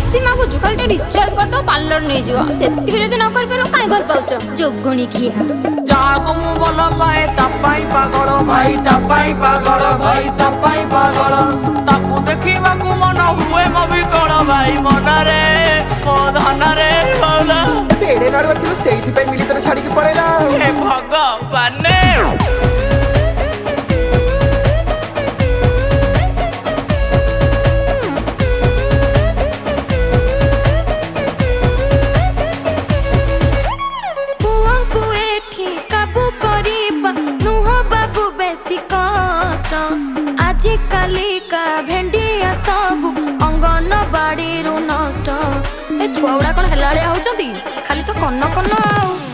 बेसी मागुଛୁ ଖାଲି ଟେ ରିଚାର୍ଜ କରିଦବ ପାର୍ଲର ନେଇଯିବ ସେତିକି ଯଦି ନ କରିପାରିବ କାଇଁ ଭଲ ପାଉଛ ଯୋଗଣୀ ଖିଆ ଯାହାକୁ ମୁଁ ଭଲ ପାଏ ତା ପାଇଁ ପାଗଳ ଭାଇ ତା ପାଇଁ ପାଗଳ ଭାଇ ତା ପାଇଁ ପାଗଳ ତାକୁ ଦେଖିବାକୁ ମନ ହୁଏ ମୋ ବିକଳ ଭାଇ ମନରେ ମୋ ଧନରେ ତେଡ଼େ ନାଳୁଆ ଥିଲୁ ସେଇଥିପାଇଁ ମିଳିତର ଛାଡ଼ିକି ପଳେଇଲା ହେ ଭଗବାନ आजिकालिका भेंडिया सब अंगनबाड़ी नष्ट ए छुआ गुड़ा कौन हेला होचंती खाली तो कन्न कन्न